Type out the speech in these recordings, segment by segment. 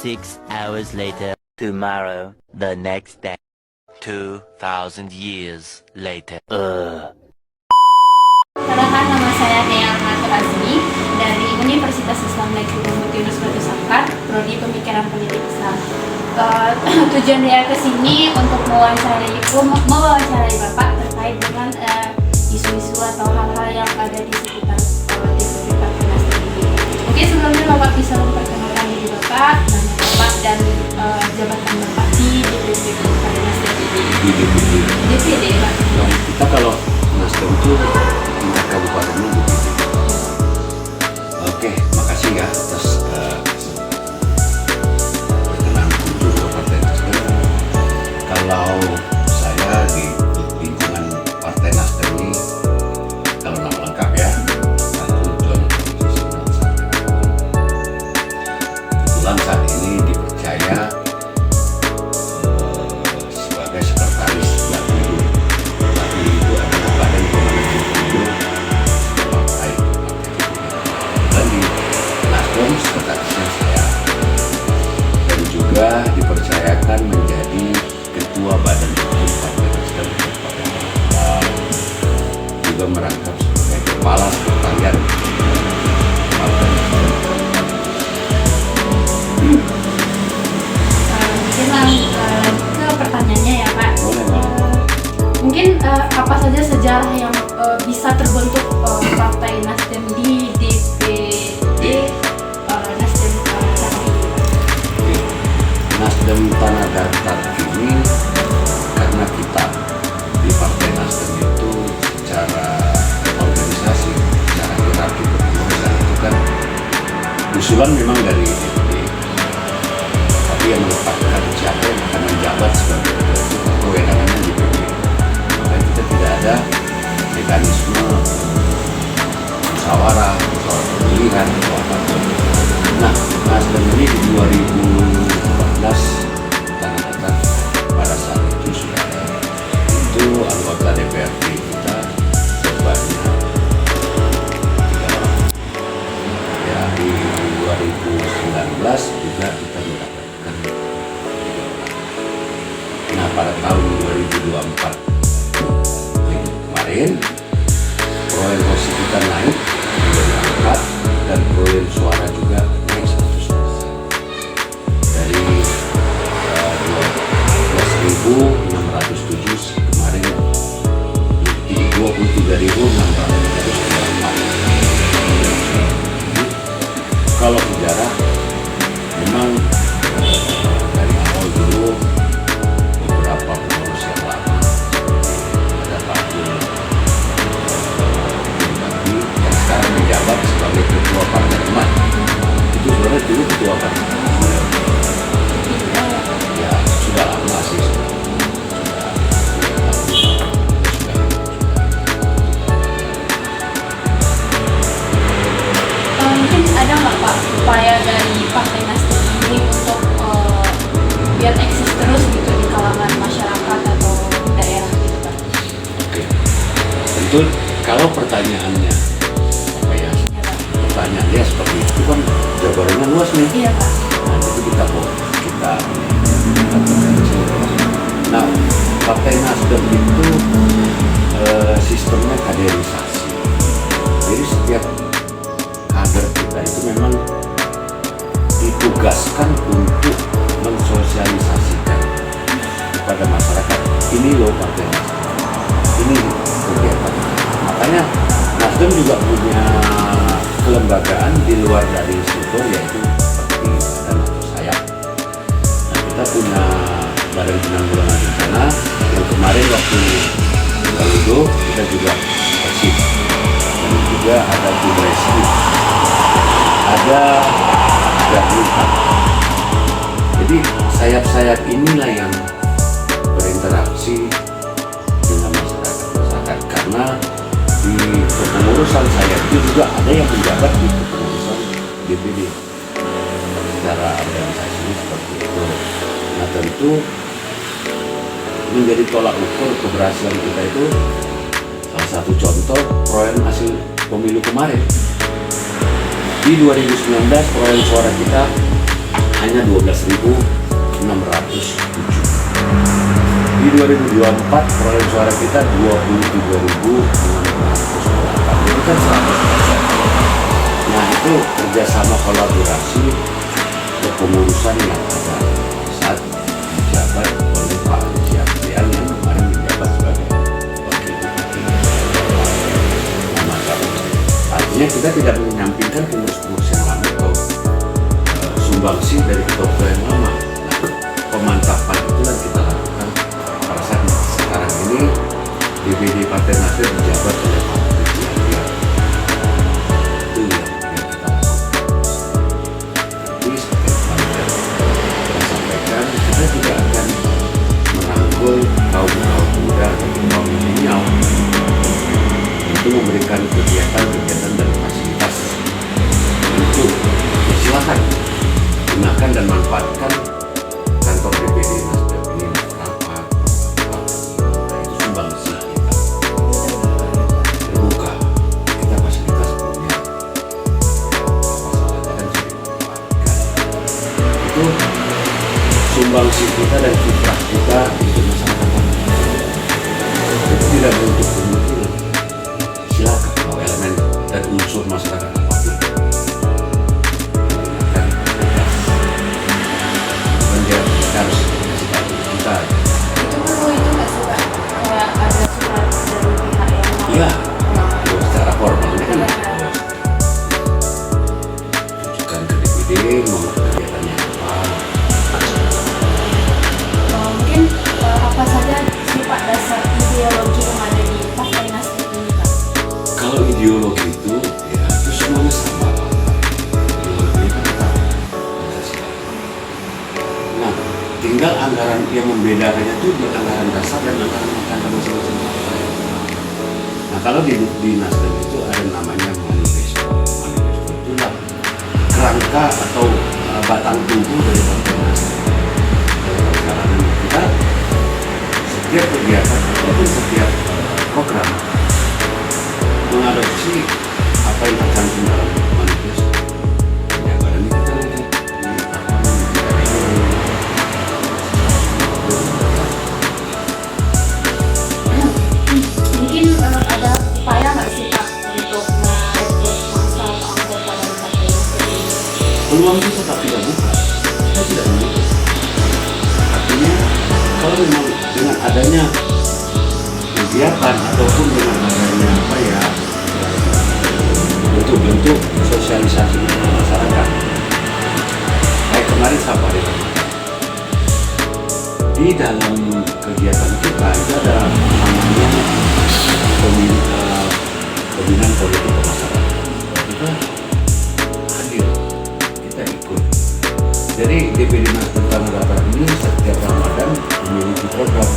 6 hours later. Tomorrow, the next day. 2,000 years later. Perkenalkan, nama saya Dea Almatur Azmi dari Universitas Islam Negeri Muhammad Yunus Batu Sangkar, Prodi Pemikiran Politik Islam. Tujuan Dea kesini untuk mewawancarai Bapak terkait dengan isu-isu atau hal-hal yang ada di sekitar Partai Nasdem ini. Mungkin sebelumnya Bapak bisa memperkenalkan diri Bapak, nama Bapak dan jabatan Bapak di DPP Partai Nasdem ini. DPD, Pak. Kita kalau Nasdem itu tingkat kabupatennya DPD. Oke, makasih ya atas perkenalan kunjung ke Partai Nasdem. Kalau saya di lingkungan Partai Nasdem ini, kalau nama lengkap ya, aku John kebetulan saat ini dipercaya sebagai sekretaris Bapilu. Bapilu itu adalah Badan Pemenangan Pemilu Partai. Dan di Nasdem sekretarisnya saya, dan juga dipercayakan menjadi Ketua Badan Hukum Partai Nasdem Kabupaten Bogor, juga merangkap sebagai Kepala Sekretariat Partai Nasdem. Mungkin ke pertanyaannya ya Pak. Boleh, Bang. Mungkin apa saja sejarah yang bisa terbentuk Partai Nasdem di DPD Nasdem Tanah ini? Nasdem Tanah Datar ini karena kita di Partai Nasdem itu secara organisasi, secara hierarki kepengurusan itu kan usulan memang dari DPD, tapi yang menetapkan siapa yang akan menjabat sebagai ketua itu kewenangannya DPD. Makanya kita tidak ada mekanisme musyawarah pemilihan atau apa. Nah, Nasdem ini di 2014 Tanah Datar pada saat itu sudah ada. Itu anggota DPRD kita sebanyak 3 orang. Ya, di 2019 juga kita mendapatkan 3 orang. Nah, pada tahun 2024 kemarin perolehan kursi kita naik menjadi 4 dan perolehan suara juga naik 100%. Dari 12.607 kemarin jadi 23.624. Kalau sejarah memang dari awal dulu beberapa pengurus yang lama ada Pak Jul yang sekarang menjabat sebagai ketua Partai Umat, itu sebenarnya dulu ketua Partai ya sudah lama sih, Mungkin ada nggak Pak upaya dari Partai Nasdem ini untuk biar eksis terus gitu di kalangan masyarakat atau daerah gitu Pak? Oke, tentu kalau pertanyaannya apa ya, Ya Pak. pertanyaannya seperti itu kan jawabannya luas nih. Iya Pak. Nah, jadi kita nah, Partai Nasdem itu sistemnya kaderisasi. Jadi setiap kader kita itu memang ditugaskan untuk mensosialisasikan kepada masyarakat, ini loh Partai Nasdem, ini kegiatan. Makanya Nasdem juga punya kelembagaan di luar dari struktur, yaitu seperti badan atau sayap. Nah, kita punya Badan Penanggulangan Bencana yang kemarin waktu Galudo kita juga eksis, dan juga ada tim rescue, ada Garluka. Jadi sayap-sayap inilah yang berinteraksi dengan masyarakat, karena di kepengurusan sayap itu juga ada yang menjabat di kepengurusan DPD secara organisasi seperti itu. Nah, tentu menjadi tolak ukur keberhasilan kita itu salah satu contoh perolehan hasil pemilu kemarin. Di 2019 perolehan suara kita hanya 12.607. Di 2024 perolehan suara kita 23.608. Itu kan 100%. Nah itu kerjasama kolaborasi kepengurusan yang ada saat dijabat oleh Pak Syafrian yang kemarin menjabat sebagai wakil bupati. Artinya kita tidak menyampingkan pengurus-pengurus yang lama atau sumbangsi dari ketua yang lama. Nah, pemantapan itulah kita lakukan pada saat sekarang ini DPD Partai Nasdem dijabat oleh Pak Syafrian. Itu yang kita lakukan. Tapi seperti yang sampaikan, kita juga akan merangkul kaum muda atau kaum milenial untuk memberikan kegiatan-kegiatan dan fasilitas untuk silakan gunakan dan manfaatkan kantor DPD Nasdem ini rapat, itu sumbangsi kita terbuka, kita fasilitas punya apa salahnya kan jadi manfaatkan itu sumbangsi kita dan kiprah kita untuk masyarakat. Itu tidak menutup kemungkinan silakan mau elemen dan unsur masyarakat apapun akan bebas. Dia harus kasih tahu kita. Itu perlu itu nggak sih Pak? Kayak ada surat dari pihak yang mau. Iya, secara formal ini kan tunjukkan ke DPD mau kegiatannya apa. Mungkin apa saja sifat dasar ideologi yang ada di Partai Nasdem ini Pak? Kalau ideologi itu ya itu semuanya sama Pak. Ideologi kan tetap Pancasila. Nah, tinggal anggaran yang membedakannya itu di anggaran dasar dan anggaran masing-masing partai. Nah, kalau di Nasdem itu ada namanya manifesto. Manifesto itulah kerangka atau batang tubuh dari Partai Nasdem. Dalam kita setiap kegiatan ataupun setiap program mengadopsi apa yang tercantum dalam manifesto. Ya, badan kita lihat Mungkin ada upaya nggak sih Pak untuk merekrut massa atau anggota dari Partai Nasdem ini? peluang itu tetap tidak buka. Kita tidak menutup. Artinya kalau memang dengan adanya kegiatan ataupun dengan adanya apa ya bentuk-bentuk sosialisasi ke masyarakat, kayak kemarin safari di dalam kegiatan kita itu ada namanya pembinaan politik ke masyarakat. Kita hadir, kita ikut. Jadi DPD Nasdem Tanah Datar ini setiap Ramadan memiliki program.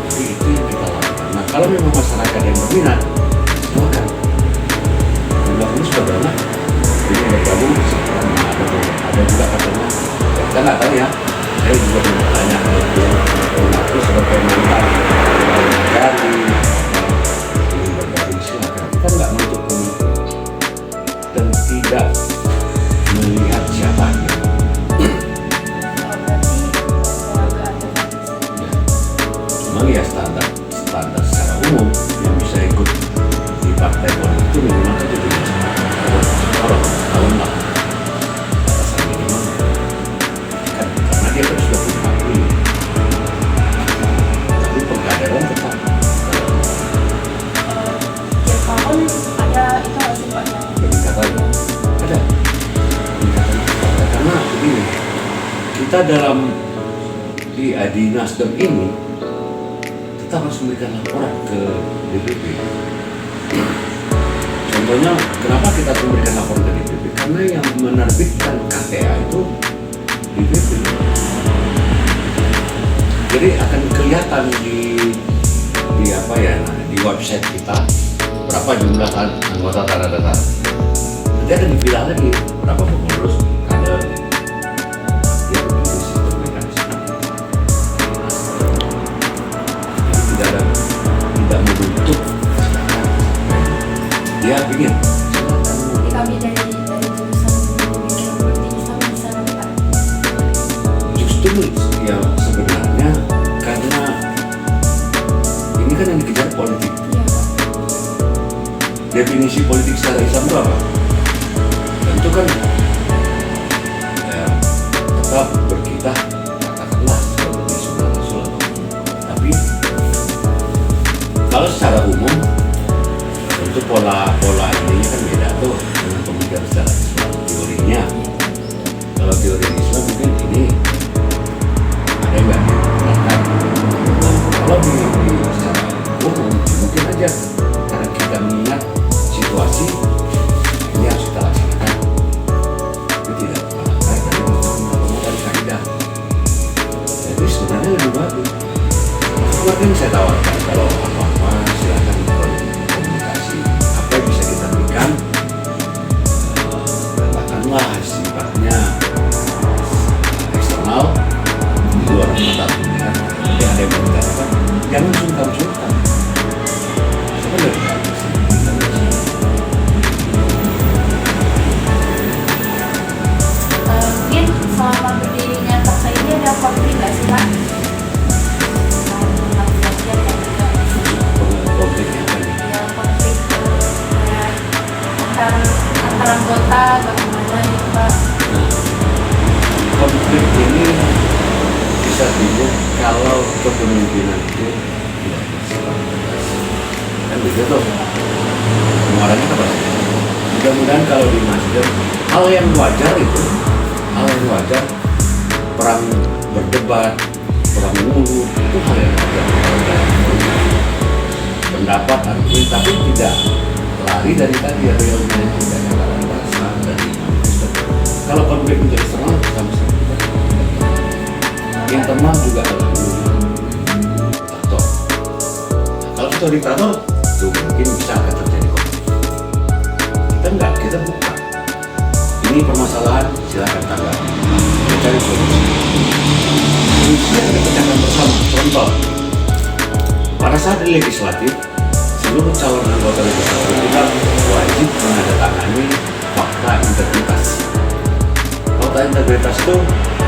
Jadi itu yang kita lakukan. Nah kalau memang masyarakat yang berminat, silakan. Jumlah ini sudah banyak. Jadi bergabung ada juga katanya. Kita nggak tahu ya. Saya juga bertanya aku sebagai mantan dari ingin bergabung silakan. Kita nggak menutup kemungkinan dan tidak melihat siapanya. Memang ya standar secara umum yang bisa ikut di partai politik itu minimal itu orang tahun lah batasan minimal kan, karena dia kan sudah punya hak pilih. Tapi pengkaderan tetap Tiap tahun ada itu nggak sih Pak? peningkatan ada peningkatan karena begini, kita dalam di Nasdem ini kita harus memberikan laporan ke DPP. Contohnya, kenapa kita harus memberikan laporan ke DPP? Karena yang menerbitkan KTA itu DPP. Jadi akan kelihatan di apa ya, di website kita berapa jumlah anggota Tanah Datar. Nanti akan dibilang lagi berapa pengurus kader. Dia begitu sistem mekanisme. Jadi tidak menutup dia ingin Kami dari jurusan definisi politik secara Islam itu apa? Tentu kan tetap berkitah katakanlah seperti sunnah Rasul. Tapi kalau secara umum tentu pola ini kan beda tuh dengan pemikiran secara Islam teorinya. Kalau teori Islam mungkin ini ada yang nggak diterapkan. Nah, kalau di secara umum mungkin aja karena kita mengingat situasi ini harus kita laksanakan. Itu tidak terpakai dari dan kaidah. Jadi sebenarnya lebih bagus. Mungkin saya tawarkan kalau apa-apa silakan komunikasi. Apa yang bisa kita berikan, katakanlah sifatnya eksternal di luar mata dunia. Jadi ada yang mengatakan jangan sungkan-sungkan. Sebenarnya Mungkin selama berdirinya Taksa ini ada konflik nggak sih Pak? konfliknya apa nih? Ya konflik antar anggota bagaimana gitu Pak? Konflik ini bisa timbul kalau kepemimpinan itu tidak bersifat tegas. Kan begitu. Muaranya apa? Mudah-mudahan kalau di Nasdem hal yang wajar itu, hal yang wajar, perang berdebat, perang mulut itu hal yang wajar. Pendapat argumen, tapi tidak lari dari tadi realnya itu dari bahasa dari Nasdem. Kalau konflik untuk eksternal sama sekali internal juga alhamdulillah diktator. Kalau kita diktator itu mungkin bisa akan terjadi konflik. Kita enggak, kita buka. Ini permasalahan silakan tanggapi. Kita cari solusi. Solusi yang kita pecahkan bersama. Contoh, pada saat di legislatif, seluruh calon anggota legislatif kita wajib menandatangani fakta integritas. Fakta integritas itu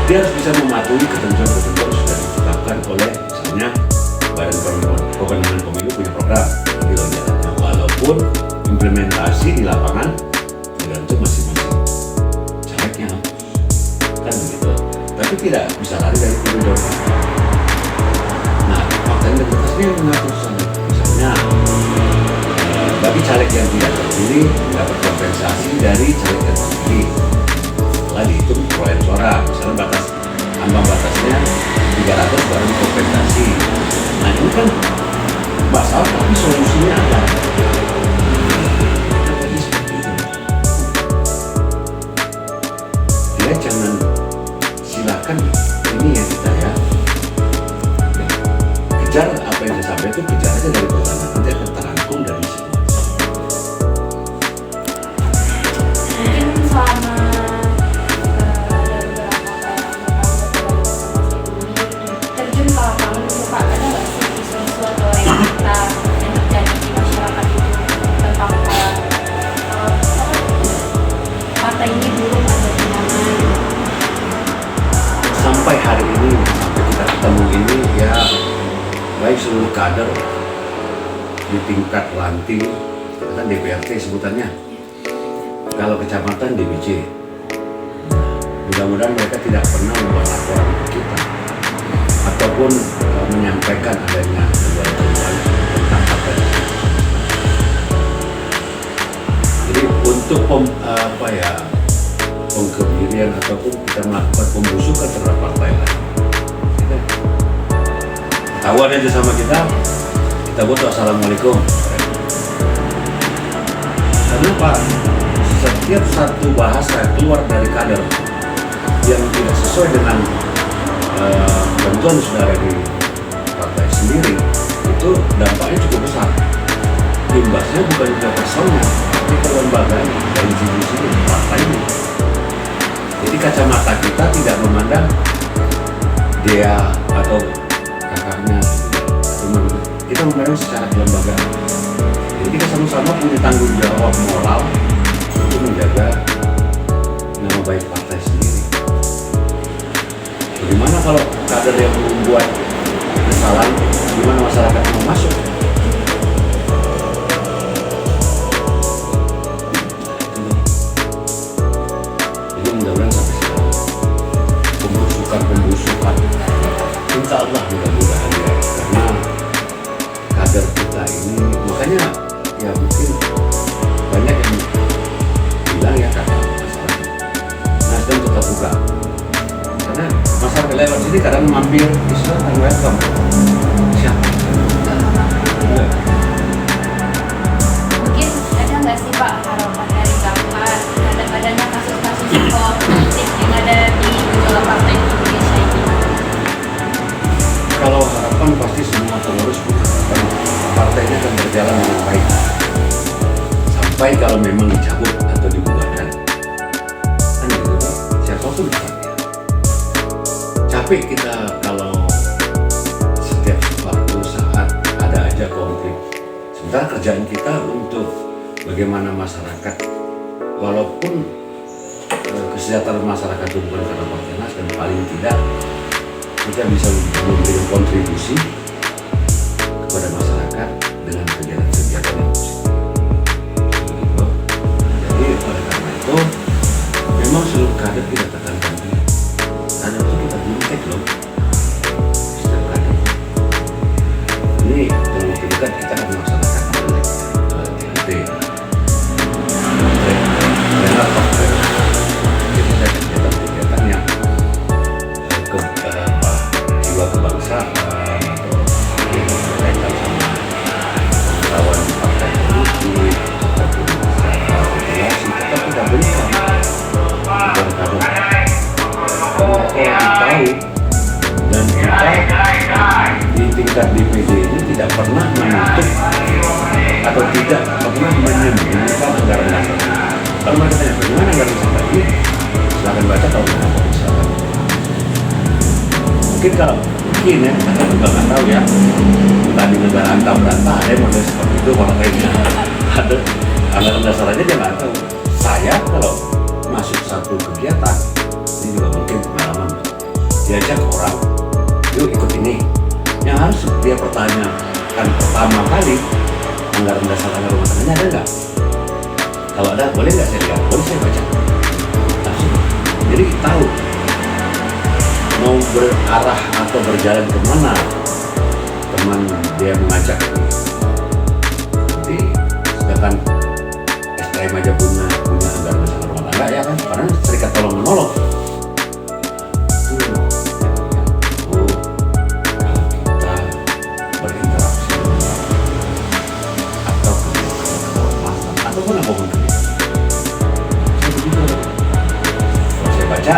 dia harus bisa mematuhi ketentuan-ketentuan sudah ditetapkan oleh misalnya Badan Pemenangan Pemilu punya program gitu jalannya, walaupun implementasi di lapangan tergantung masing-masing calegnya kan begitu, tapi tidak bisa lari dari koridor. Nah, fakta integritas ini mengatur misalnya bagi caleg yang tidak terpilih dapat kompensasi dari caleg yang terpilih setelah dihitung perolehan suara, misalnya ambang batasnya 300 baru kompensasi. Nah ini kan masalah, tapi solusinya apa? Jadi seperti itu. Dia jangan silakan ini ya kita ya. Kejar apa yang saya sampaikan itu, kejar aja dari pertanyaan, nanti akan terangkum dari semua. Mungkin selama terjun ke lapangan itu Pak, ada nggak sih isu-isu atau realita yang terjadi di masyarakat itu tentang partai ini buruk atau gimana? Sampai hari ini, sampai kita ketemu ini ya, baik seluruh kader di tingkat ranting, kan DPRT sebutannya, kalau kecamatan DPC. Mudah-mudahan mereka tidak pernah membuat laporan ke kita ataupun menyampaikan adanya temuan tentang partai. Jadi untuk pengkebirian ataupun kita melakukan pembusukan terhadap partai lain, ketahuan aja sama kita butuh assalamualaikum. Karena apa? Setiap satu bahasa keluar dari kader yang tidak sesuai dengan bantuan saudara di partai sendiri, itu dampaknya cukup besar. Imbasnya bukan juga personnya, tapi ke lembaga dan institusi partai ini. Jadi kacamata kita tidak memandang dia atau kakaknya, kita memandang secara kelembagaan. Jadi kita sama-sama punya tanggung jawab moral untuk menjaga nama baik partai sendiri. Bagaimana kalau kader yang membuat kesalahan, gimana masyarakat mau masuk? terbuka. Karena masyarakat lewat sini kadang mampir, silakan welcome. Siapa? Enggak. Mungkin ada nggak sih Pak harapan dari Bapak terhadap adanya kasus-kasus politik yang ada di gejolak partai Indonesia ini? Kalau harapan pasti semua pengurus bukan partainya akan berjalan dengan baik. Sampai kalau memang dicabut atau dibubarkan, kan gitu Pak, siapapun partainya. Capek kita kalau setiap waktu saat ada aja konflik. Sementara kerjaan kita untuk bagaimana masyarakat, walaupun kesejahteraan masyarakat itu bukan karena Partai Nasdem, paling tidak kita bisa memberikan kontribusi kepada masyarakat dengan kegiatan-kegiatan yang positif. Gitu. Jadi oleh karena itu memang seluruh kader kita tekankan ini. Kader itu kita mentek loh. Setiap kader. Ini dalam waktu dekat kita akan melaksanakan TNT. Renat Pak. Jadi kita kegiatan-kegiatan yang jiwa kebangsaan atau berkaitan sama lawan partai politik ataupun regulasi, tetap kita berikan bukan kader. Karena kalau tahu dan kita di tingkat DPD ini tidak pernah menutup atau tidak pernah menyembunyikan anggaran dasar. Kalau mereka tanya bagaimana anggaran dasar ini, silahkan baca kalau mau misalkan. Mungkin ya, kita juga nggak tahu ya. Entah di negara antah berantah ada yang model seperti itu, malah kayaknya ada anggaran dasar aja dia nggak tahu. Saya kalau masuk satu kegiatan, ini juga mungkin pengalaman, diajak orang, yuk ikut ini. Yang harus dia pertanyakan pertama kali, anggaran dasar anggaran rumah tangganya ada nggak? Kalau ada, boleh nggak saya lihat? Boleh saya baca. Langsung. Jadi tahu mau berarah atau berjalan kemana teman dia mengajak. Jadi sedangkan STM aja punya anggaran dasar rumah tangga ya kan, karena serikat tolong menolong. Ataupun apapun itu. Kalau saya baca,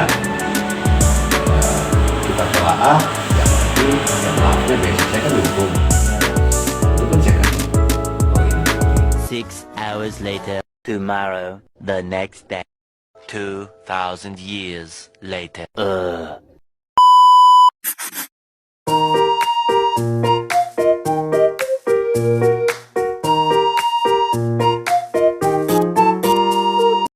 kita telaah, yang maafnya biasa saya kan hukum. Itu kan saya kan. Oh ini. 6 hours later, tomorrow, the next day, 2,000 years later.